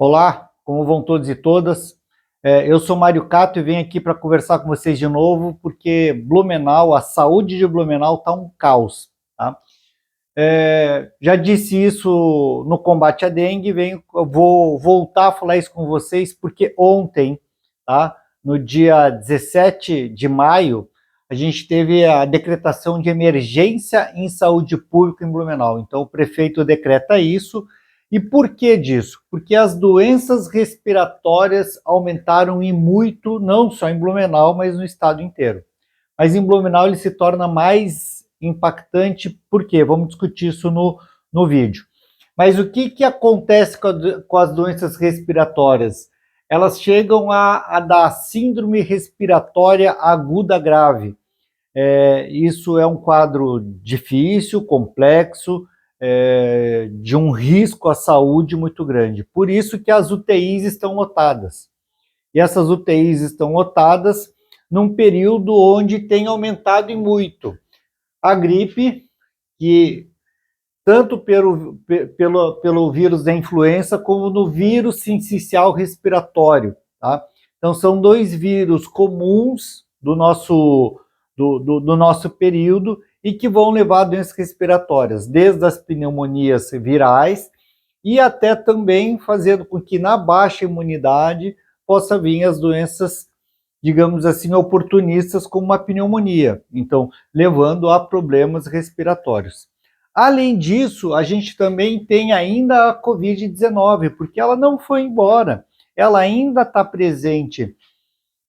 Olá, como vão todos e todas? Eu sou Mário Cato e venho aqui para conversar com vocês de novo, porque Blumenau, a saúde de Blumenau está um caos. Tá? Já disse isso no combate à dengue, eu vou voltar a falar isso com vocês, porque ontem, tá, no dia 17 de maio, a gente teve a decretação de emergência em saúde pública em Blumenau. Então o prefeito decreta isso. E por que disso? Porque as doenças respiratórias aumentaram e muito, não só em Blumenau, mas no estado inteiro. Mas em Blumenau ele se torna mais impactante, por quê? Vamos discutir isso no vídeo. Mas o que acontece com as doenças respiratórias? Elas chegam a dar síndrome respiratória aguda grave. Isso é um quadro difícil, complexo, de um risco à saúde muito grande. Por isso que as UTIs estão lotadas. E essas UTIs estão lotadas num período onde tem aumentado e muito a gripe, que tanto pelo vírus da influenza, como no vírus sincicial respiratório. Tá? Então são dois vírus comuns do nosso período e que vão levar a doenças respiratórias, desde as pneumonias virais e até também fazendo com que na baixa imunidade possa vir as doenças, digamos assim, oportunistas, como uma pneumonia, então levando a problemas respiratórios. Além disso, a gente também tem ainda a Covid-19, porque ela não foi embora, ela ainda está presente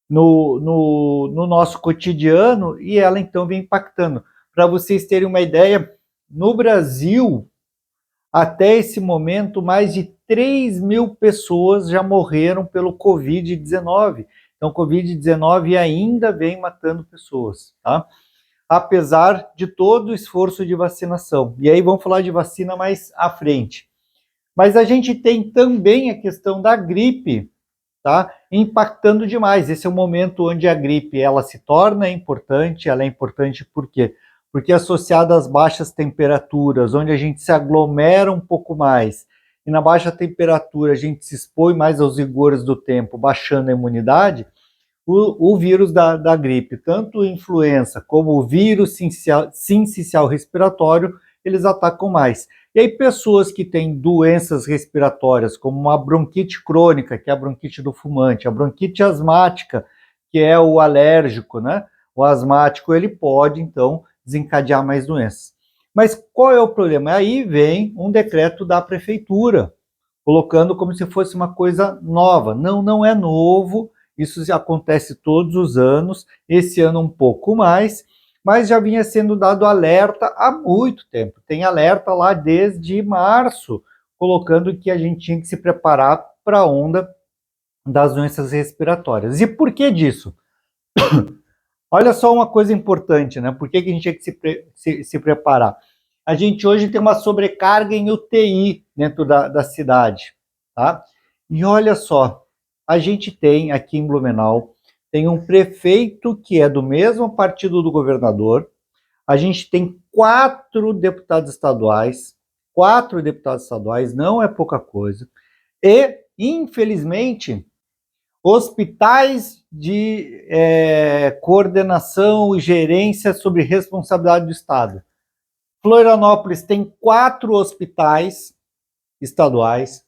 no nosso cotidiano e ela então vem impactando. Para vocês terem uma ideia, no Brasil, até esse momento, mais de 3.000 pessoas já morreram pelo Covid-19. Então, Covid-19 ainda vem matando pessoas, tá? Apesar de todo o esforço de vacinação. E aí vamos falar de vacina mais à frente. Mas a gente tem também a questão da gripe, tá? Impactando demais. Esse é o momento onde a gripe ela se torna importante. Ela é importante por quê? Porque associada às baixas temperaturas, onde a gente se aglomera um pouco mais, e na baixa temperatura a gente se expõe mais aos rigores do tempo, baixando a imunidade, o vírus da gripe, tanto a influenza como o vírus sincicial respiratório, eles atacam mais. E aí pessoas que têm doenças respiratórias, como uma bronquite crônica, que é a bronquite do fumante, a bronquite asmática, que é o alérgico, né? O asmático, ele pode, então, desencadear mais doenças. Mas qual é o problema? Aí vem um decreto da prefeitura, colocando como se fosse uma coisa nova. Não, não é novo, isso acontece todos os anos, esse ano um pouco mais, mas já vinha sendo dado alerta há muito tempo. Tem alerta lá desde março, colocando que a gente tinha que se preparar para a onda das doenças respiratórias. E por que disso? Olha só uma coisa importante, né? Por que a gente tinha que se preparar? A gente hoje tem uma sobrecarga em UTI dentro da cidade, tá? E olha só, a gente tem aqui em Blumenau, tem um prefeito que é do mesmo partido do governador, a gente tem 4 deputados estaduais, não é pouca coisa, e, infelizmente, hospitais de coordenação e gerência sobre responsabilidade do Estado. Florianópolis tem 4 hospitais estaduais,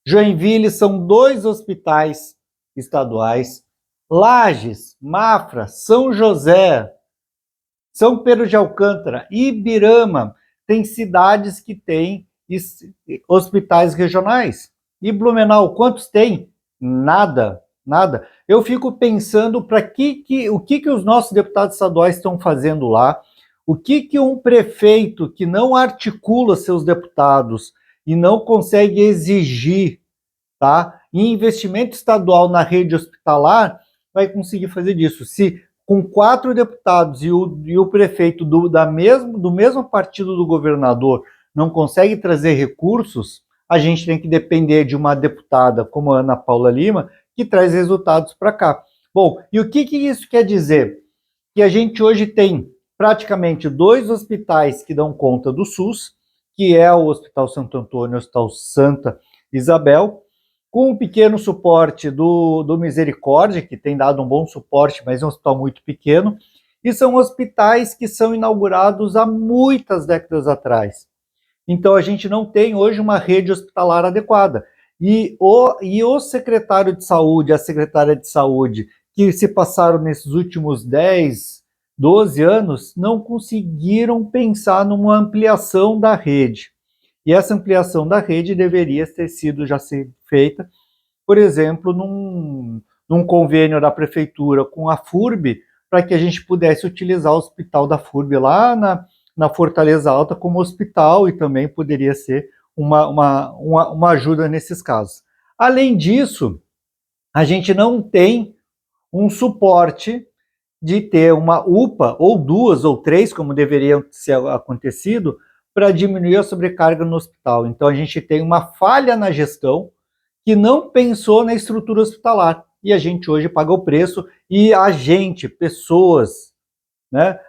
Joinville são 2 hospitais estaduais, Lages, Mafra, São José, São Pedro de Alcântara, Ibirama, tem cidades que têm hospitais regionais. E Blumenau, quantos tem? Nada, nada. Eu fico pensando o que os nossos deputados estaduais estão fazendo lá, o que um prefeito que não articula seus deputados e não consegue exigir, tá, investimento estadual na rede hospitalar, vai conseguir fazer disso. Se com 4 deputados e o prefeito do mesmo partido do governador não consegue trazer recursos, a gente tem que depender de uma deputada como a Ana Paula Lima, que traz resultados para cá. Bom, e o que isso quer dizer? Que a gente hoje tem praticamente 2 hospitais que dão conta do SUS, que é o Hospital Santo Antônio e o Hospital Santa Isabel, com um pequeno suporte do Misericórdia, que tem dado um bom suporte, mas é um hospital muito pequeno, e são hospitais que são inaugurados há muitas décadas atrás. Então a gente não tem hoje uma rede hospitalar adequada. E o secretário de saúde, a secretária de saúde, que se passaram nesses últimos 10, 12 anos, não conseguiram pensar numa ampliação da rede. E essa ampliação da rede deveria ter sido já feita, por exemplo, num convênio da prefeitura com a FURB, para que a gente pudesse utilizar o hospital da FURB lá na Fortaleza Alta como hospital, e também poderia ser uma ajuda nesses casos. Além disso, a gente não tem um suporte de ter uma UPA, ou duas, ou três, como deveria ser acontecido, para diminuir a sobrecarga no hospital. Então a gente tem uma falha na gestão que não pensou na estrutura hospitalar. E a gente hoje paga o preço, e a gente, pessoas, né,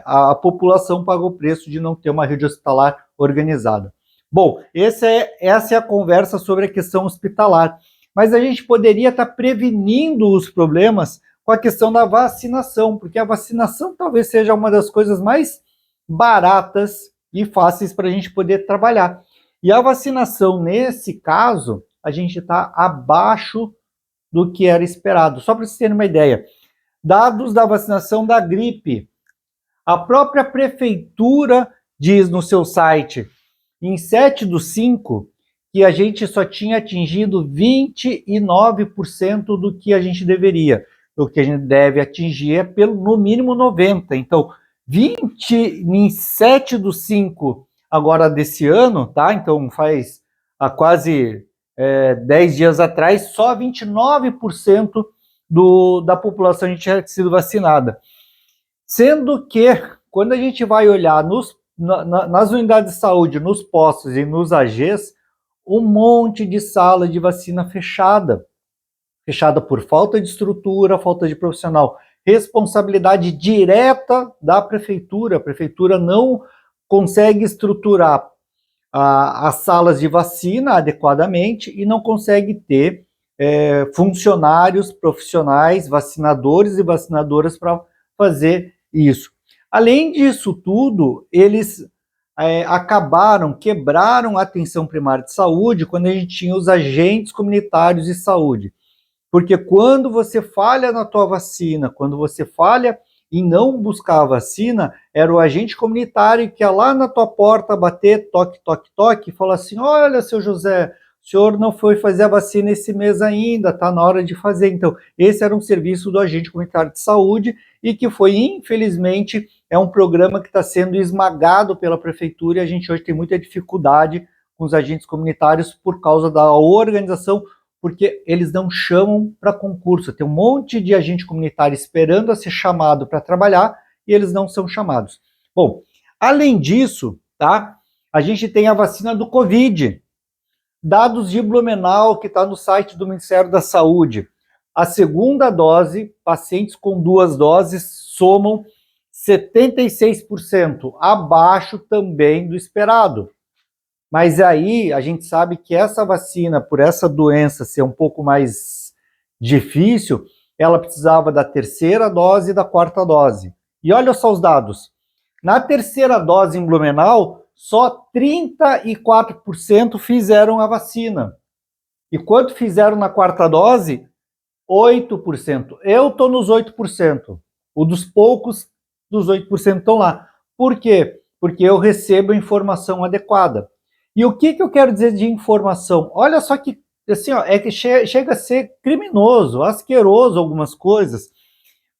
a população paga o preço de não ter uma rede hospitalar organizada. Bom, essa é a conversa sobre a questão hospitalar. Mas a gente poderia estar prevenindo os problemas com a questão da vacinação, porque a vacinação talvez seja uma das coisas mais baratas e fáceis para a gente poder trabalhar. E a vacinação, nesse caso, a gente está abaixo do que era esperado. Só para vocês terem uma ideia, dados da vacinação da gripe, a própria prefeitura diz no seu site, em 7/5, que a gente só tinha atingido 29% do que a gente deveria. O que a gente deve atingir é no mínimo 90%. Então, 27/5 agora desse ano, tá? Então faz há quase 10 dias atrás, só 29% da população a gente tinha sido vacinada. Sendo que, quando a gente vai olhar nas unidades de saúde, nos postos e nos AGs, um monte de sala de vacina fechada por falta de estrutura, falta de profissional. Responsabilidade direta da prefeitura. A prefeitura não consegue estruturar as salas de vacina adequadamente e não consegue ter funcionários profissionais, vacinadores e vacinadoras para fazer isso. Além disso tudo, eles quebraram a atenção primária de saúde quando a gente tinha os agentes comunitários de saúde. Porque quando você falha na tua vacina, quando você falha em não buscar a vacina, era o agente comunitário que ia lá na tua porta bater, toque, toque, toque, e falar assim: olha, seu José, o senhor não foi fazer a vacina esse mês ainda, está na hora de fazer. Então, esse era um serviço do agente comunitário de saúde e que foi, infelizmente, é um programa que está sendo esmagado pela prefeitura, e a gente hoje tem muita dificuldade com os agentes comunitários por causa da organização, porque eles não chamam para concurso. Tem um monte de agente comunitário esperando a ser chamado para trabalhar e eles não são chamados. Bom, além disso, tá? A gente tem a vacina do Covid. Dados de Blumenau, que está no site do Ministério da Saúde. A segunda dose, pacientes com 2 doses somam 76%, abaixo também do esperado. Mas aí a gente sabe que essa vacina, por essa doença ser um pouco mais difícil, ela precisava da 3ª dose e da 4ª dose. E olha só os dados. Na 3ª dose em Blumenau, só 34% fizeram a vacina. E quanto fizeram na 4ª dose? 8%. Eu estou nos 8%. O dos poucos dos 8% estão lá. Por quê? Porque eu recebo a informação adequada. E o que eu quero dizer de informação? Olha só que, assim, ó, é que chega a ser criminoso, asqueroso algumas coisas,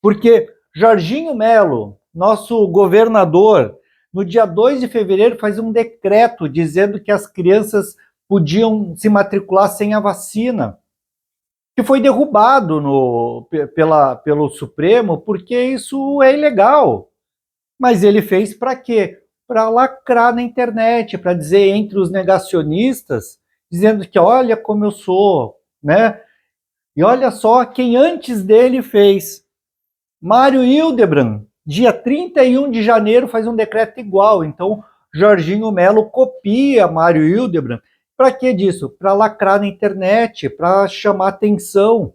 porque Jorginho Melo, nosso governador, no dia 2 de fevereiro faz um decreto dizendo que as crianças podiam se matricular sem a vacina, que foi derrubado pelo Supremo, porque isso é ilegal. Mas ele fez para quê? Para lacrar na internet, para dizer entre os negacionistas, dizendo que olha como eu sou, né? E olha só quem antes dele fez. Mário Hildebrand, dia 31 de janeiro, faz um decreto igual. Então, Jorginho Melo copia Mário Hildebrand, Para que disso? Para lacrar na internet, para chamar atenção.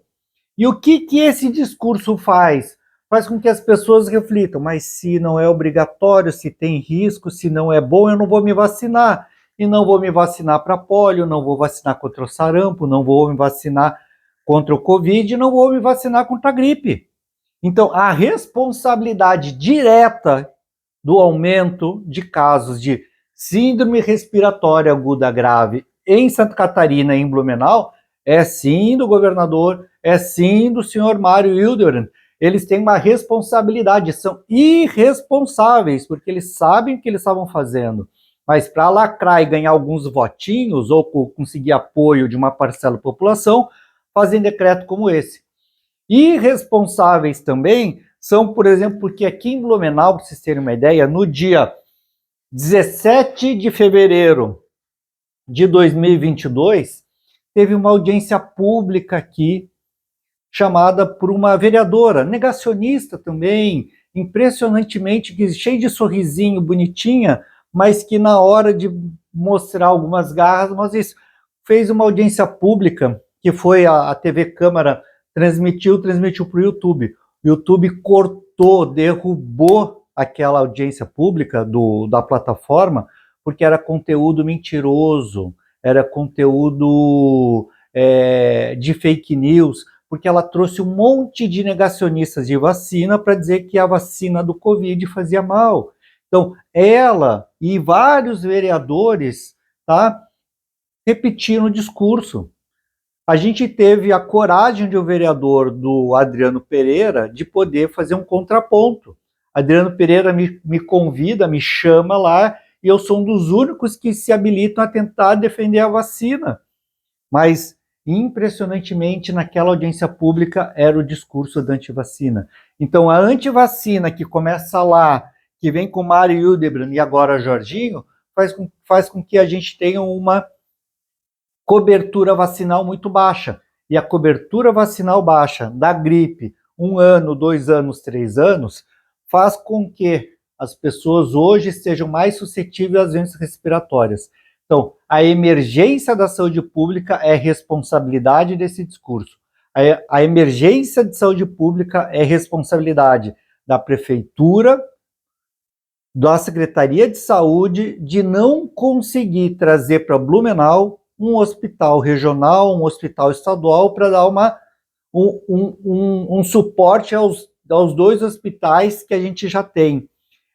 E o que esse discurso faz? Faz com que as pessoas reflitam, mas se não é obrigatório, se tem risco, se não é bom, eu não vou me vacinar. E não vou me vacinar para pólio, não vou vacinar contra o sarampo, não vou me vacinar contra o Covid, não vou me vacinar contra a gripe. Então, a responsabilidade direta do aumento de casos de síndrome respiratória aguda grave em Santa Catarina e em Blumenau é sim do governador, é sim do senhor Mário Hildebrand. Eles têm uma responsabilidade, são irresponsáveis, porque eles sabem o que eles estavam fazendo. Mas para lacrar e ganhar alguns votinhos, ou conseguir apoio de uma parcela da população, fazem decreto como esse. Irresponsáveis também são, por exemplo, porque aqui em Blumenau, para vocês terem uma ideia, no dia 17 de fevereiro de 2022, teve uma audiência pública aqui, chamada por uma vereadora, negacionista também, impressionantemente, cheia de sorrisinho, bonitinha, mas que na hora de mostrar algumas garras, mas isso, fez uma audiência pública, que foi a TV Câmara, transmitiu para o YouTube. O YouTube cortou, derrubou aquela audiência pública da plataforma, porque era conteúdo mentiroso, era conteúdo de fake news, porque ela trouxe um monte de negacionistas de vacina para dizer que a vacina do Covid fazia mal. Então, ela e vários vereadores, tá, repetiram o discurso. A gente teve a coragem de o vereador do Adriano Pereira de poder fazer um contraponto. Adriano Pereira me convida, me chama lá, e eu sou um dos únicos que se habilitam a tentar defender a vacina. Mas, impressionantemente, naquela audiência pública era o discurso da antivacina. Então, a antivacina que começa lá, que vem com Mário Hildebrand e agora Jorginho, faz com que a gente tenha uma cobertura vacinal muito baixa. E a cobertura vacinal baixa da gripe, 1 ano, 2 anos, 3 anos, faz com que as pessoas hoje estejam mais suscetíveis às doenças respiratórias. Então, a emergência da saúde pública é responsabilidade desse discurso. A emergência de saúde pública é responsabilidade da prefeitura, da Secretaria de Saúde, de não conseguir trazer para Blumenau um hospital regional, um hospital estadual, para dar um suporte aos 2 hospitais que a gente já tem.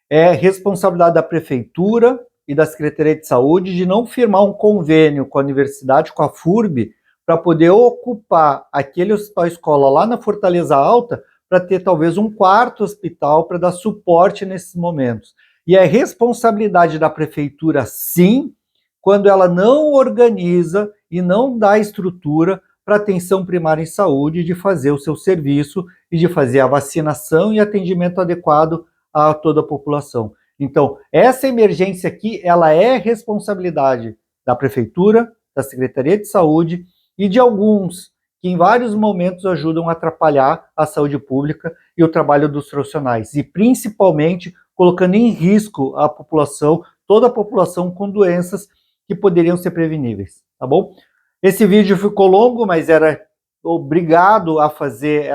É responsabilidade da Prefeitura e da Secretaria de Saúde de não firmar um convênio com a universidade, com a FURB, para poder ocupar aquele hospital-escola lá na Fortaleza Alta, para ter talvez um 4º hospital para dar suporte nesses momentos. E é responsabilidade da Prefeitura, sim, quando ela não organiza e não dá estrutura para atenção primária em saúde, de fazer o seu serviço e de fazer a vacinação e atendimento adequado a toda a população. Então, essa emergência aqui, ela é responsabilidade da Prefeitura, da Secretaria de Saúde e de alguns que em vários momentos ajudam a atrapalhar a saúde pública e o trabalho dos profissionais, e principalmente colocando em risco a população, toda a população com doenças que poderiam ser preveníveis, tá bom? Esse vídeo ficou longo, mas era obrigado a fazer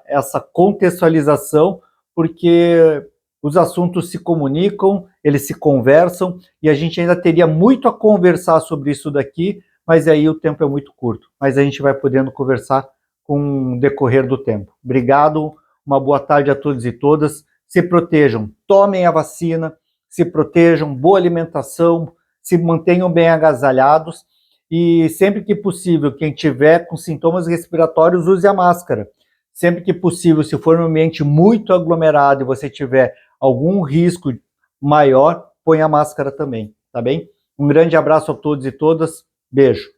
essa contextualização, porque os assuntos se comunicam, eles se conversam, e a gente ainda teria muito a conversar sobre isso daqui, mas aí o tempo é muito curto. Mas a gente vai podendo conversar com o decorrer do tempo. Obrigado, uma boa tarde a todos e todas. Se protejam, tomem a vacina, se protejam, boa alimentação, se mantenham bem agasalhados, e sempre que possível, quem tiver com sintomas respiratórios, use a máscara. Sempre que possível, se for um ambiente muito aglomerado e você tiver algum risco maior, põe a máscara também, tá bem? Um grande abraço a todos e todas, beijo.